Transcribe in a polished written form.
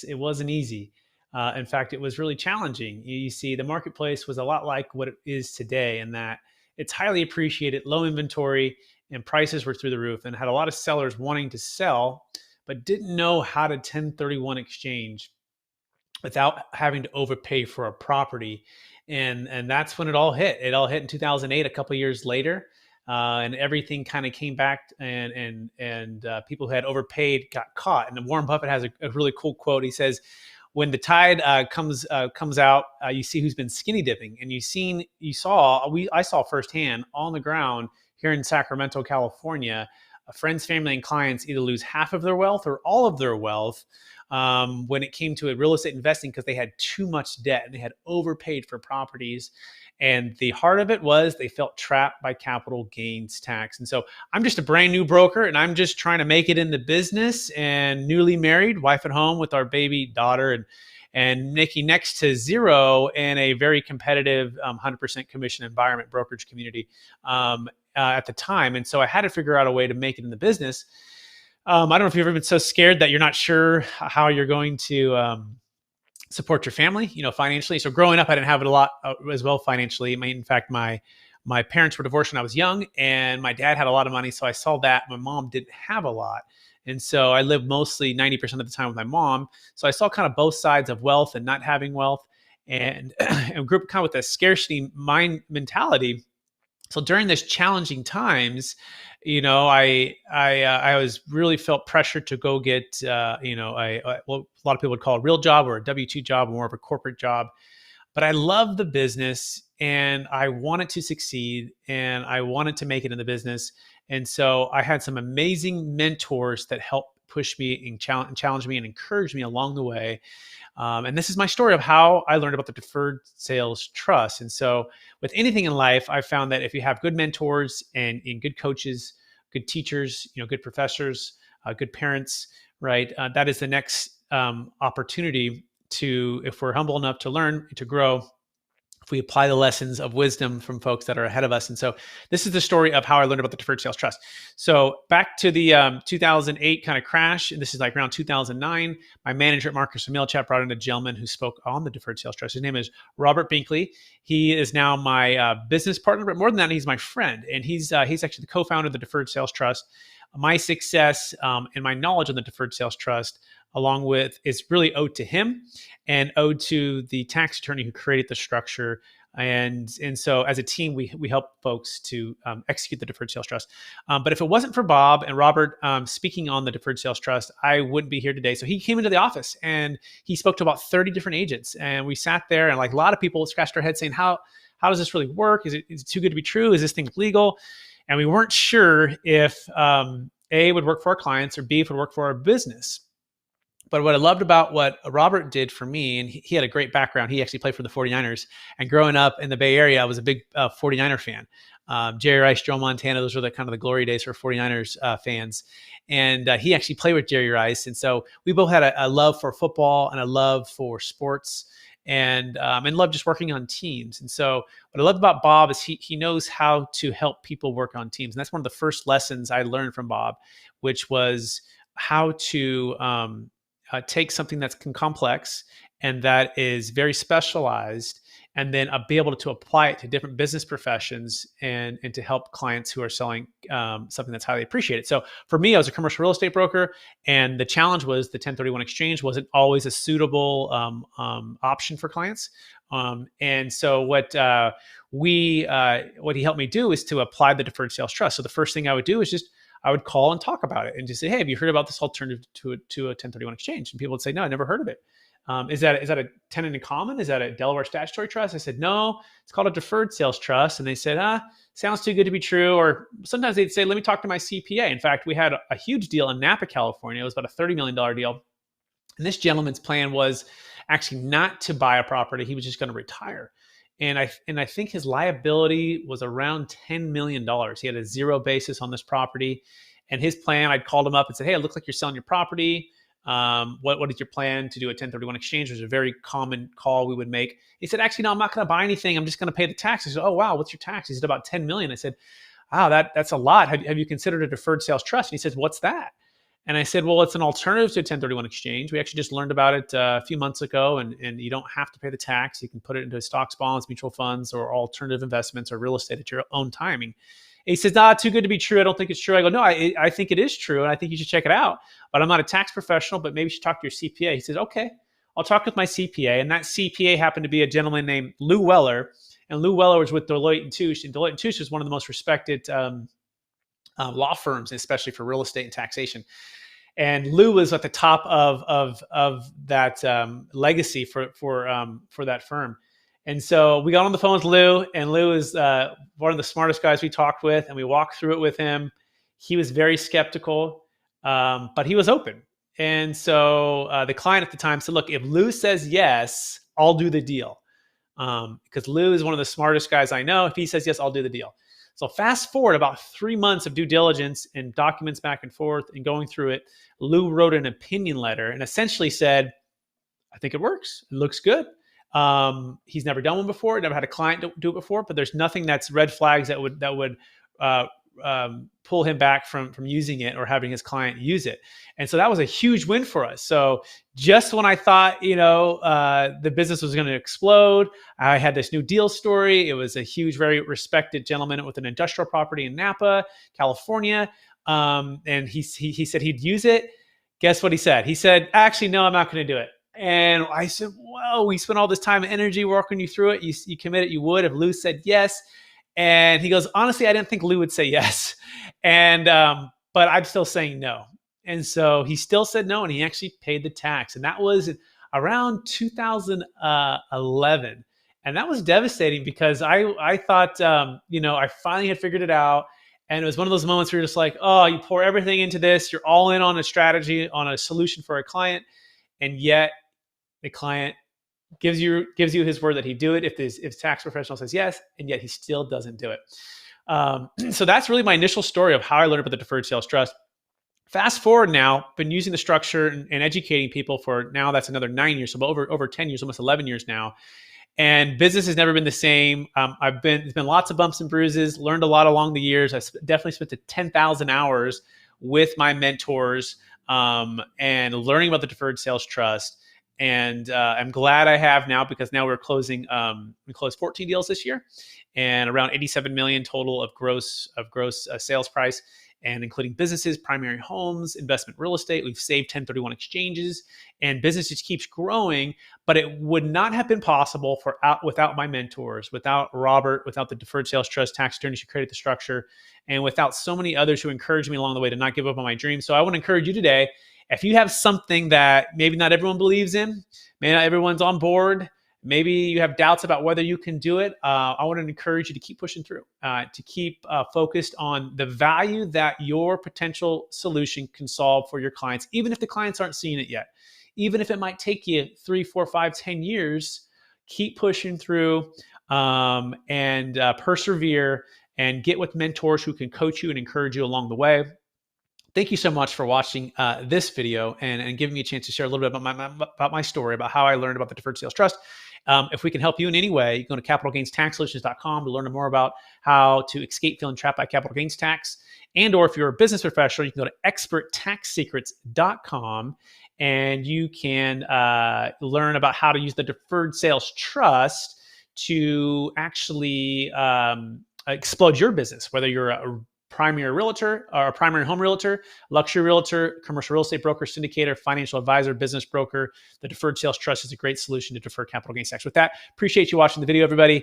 it wasn't easy. In fact, it was really challenging. You see, the marketplace was a lot like what it is today, in that it's highly appreciated, low inventory, and prices were through the roof, and had a lot of sellers wanting to sell, but didn't know how to 1031 exchange without having to overpay for a property. And that's when it all hit. It all hit in 2008, a couple of years later. And everything kind of came back, and people who had overpaid got caught. And Warren Buffett has a really cool quote. He says, "When the tide comes out, you see who's been skinny dipping." And I saw firsthand on the ground here in Sacramento, California, friends, family, and clients either lose half of their wealth or all of their wealth when it came to real estate investing, because they had too much debt and they had overpaid for properties. And the heart of it was they felt trapped by capital gains tax. And so I'm just a brand new broker, and I'm just trying to make it in the business, and newly married, wife at home with our baby daughter, and making next to zero in a very competitive 100% commission environment brokerage community at the time. And so I had to figure out a way to make it in the business. I don't know if you've ever been so scared that you're not sure how you're going to support your family, financially. So growing up, I didn't have it a lot as well financially. In fact, my parents were divorced when I was young, and my dad had a lot of money. So I saw that my mom didn't have a lot. And so I lived mostly 90% of the time with my mom. So I saw kind of both sides of wealth and not having wealth, and, and grew up kind of with a scarcity mind mentality. So during this challenging times, I was really felt pressure to go get, what a lot of people would call a real job, or a W-2 job, or more of a corporate job. But I love the business, and I wanted to succeed, and I wanted to make it in the business. And so I had some amazing mentors that helped push me and challenge me and encourage me along the way. And this is my story of how I learned about the Deferred Sales Trust. And so with anything in life, I found that if you have good mentors and good coaches, good teachers, good professors, good parents, right, that is the next opportunity to, if we're humble enough to learn, to grow, if we apply the lessons of wisdom from folks that are ahead of us. And so this is the story of how I learned about the Deferred Sales Trust. So back to the 2008 kind of crash, and this is like around 2009, my manager at Marcus & Millichap brought in a gentleman who spoke on the Deferred Sales Trust. His name is Robert Binkley. He is now my business partner, but more than that, he's my friend. And he's actually the co-founder of the Deferred Sales Trust. My success and my knowledge on the Deferred Sales Trust, along with, is really owed to him and owed to the tax attorney who created the structure. And so as a team, we help folks to execute the Deferred Sales Trust. But if it wasn't for Bob and Robert speaking on the Deferred Sales Trust, I wouldn't be here today. So he came into the office and he spoke to about 30 different agents. And we sat there, and like a lot of people scratched their heads saying, how does this really work? Is it too good to be true? Is this thing legal? And we weren't sure if A, would work for our clients, or B, if it would work for our business. But what I loved about what Robert did for me, and he had a great background. He actually played for the 49ers. And growing up in the Bay Area, I was a big 49er fan. Jerry Rice, Joe Montana, those were the kind of the glory days for 49ers fans. And he actually played with Jerry Rice. And so we both had a love for football and a love for sports, and love just working on teams. And so what I love about Bob is he knows how to help people work on teams. And that's one of the first lessons I learned from Bob, which was how to take something that's complex and that is very specialized, and then be able to apply it to different business professions and to help clients who are selling something that's highly appreciated. So for me, I was a commercial real estate broker, and the challenge was the 1031 exchange wasn't always a suitable option for clients. And so what he helped me do is to apply the Deferred Sales Trust. So the first thing I would do is I would call and talk about it and just say, hey, have you heard about this alternative to a 1031 exchange? And people would say, no, I never heard of it. Is that a tenant in common? Is that a Delaware statutory trust? I said, no, it's called a Deferred Sales Trust. And they said, sounds too good to be true. Or sometimes they'd say, let me talk to my CPA. In fact, we had a huge deal in Napa, California. It was about a $30 million deal. And this gentleman's plan was actually not to buy a property. He was just going to retire. And I think his liability was around $10 million. He had a zero basis on this property. And his plan, I'd called him up and said, hey, it looks like you're selling your property. What is your plan to do a 1031 exchange? It was a very common call we would make. He said, actually, no, I'm not going to buy anything. I'm just going to pay the tax. I said, oh, wow, what's your tax? He said, about $10 million. I said, wow, that's a lot. Have you considered a Deferred Sales Trust? And he says, what's that? And I said, well, it's an alternative to a 1031 exchange. We actually just learned about it a few months ago, and you don't have to pay the tax. You can put it into stocks, bonds, mutual funds, or alternative investments or real estate at your own timing. And he says, too good to be true. I don't think it's true. I go, no, I think it is true, and I think you should check it out. But I'm not a tax professional, but maybe you should talk to your CPA. He says, okay, I'll talk with my CPA. And that CPA happened to be a gentleman named Lou Weller. And Lou Weller was with Deloitte & Touche. And Deloitte & Touche is one of the most respected law firms, especially for real estate and taxation. And Lou was at the top of that legacy for that firm. And so we got on the phone with Lou, and Lou is one of the smartest guys we talked with, and we walked through it with him. He was very skeptical, but he was open. And so the client at the time said, look, if Lou says yes, I'll do the deal. Because Lou is one of the smartest guys I know. If he says yes, I'll do the deal. So fast forward about 3 months of due diligence and documents back and forth and going through it, Lou wrote an opinion letter and essentially said, I think it works. It looks good. He's never done one before, never had a client do it before, but there's nothing that's red flags that would pull him back from using it or having his client use it. And so that was a huge win for us. So just when I thought, the business was going to explode, I had this new deal story. It was a huge, very respected gentleman with an industrial property in Napa, California. And he said he'd use it. Guess what he said? He said, actually, no, I'm not going to do it. And I said, whoa, we spent all this time and energy working you through it. You committed, you would. If Lou said yes. And he goes, honestly, I didn't think Lou would say yes. And, but I'm still saying no. And so he still said no, and he actually paid the tax. And that was around 2011. And that was devastating because I thought, I finally had figured it out. And it was one of those moments where you're just like, oh, you pour everything into this. You're all in on a strategy, on a solution for a client. And yet the client gives you his word that he'd do it if tax professional says yes, and yet he still doesn't do it. So that's really my initial story of how I learned about the Deferred Sales Trust. Fast forward now, been using the structure and educating people for now, that's another 9 years, so over 10 years, almost 11 years now. And business has never been the same. There's been lots of bumps and bruises, learned a lot along the years. I definitely spent 10,000 hours with my mentors and learning about the Deferred Sales Trust. And I'm glad I have now, because now we're closing. We closed 14 deals this year, and around 87 million total of gross sales price, and including businesses, primary homes, investment real estate. We've saved 1031 exchanges, and business just keeps growing. But it would not have been possible without my mentors, without Robert, without the Deferred Sales Trust tax attorneys who created the structure, and without so many others who encouraged me along the way to not give up on my dream. So I want to encourage you today. If you have something that maybe not everyone believes in, maybe not everyone's on board, maybe you have doubts about whether you can do it, I want to encourage you to keep pushing through, to keep focused on the value that your potential solution can solve for your clients, even if the clients aren't seeing it yet. Even if it might take you 3, 4, 5, 10 years, keep pushing through and persevere and get with mentors who can coach you and encourage you along the way. Thank you so much for watching this video and giving me a chance to share a little bit about my story, about how I learned about the Deferred Sales Trust. If we can help you in any way, you can go to capitalgainstaxsolutions.com to learn more about how to escape feeling trapped by capital gains tax. And or if you're a business professional, you can go to experttaxsecrets.com and you can learn about how to use the Deferred Sales Trust to actually explode your business, whether you're a primary realtor or a primary home realtor, luxury realtor, commercial real estate broker, syndicator, financial advisor, business broker. The Deferred Sales Trust is a great solution to defer capital gains tax. With that, appreciate you watching the video, everybody.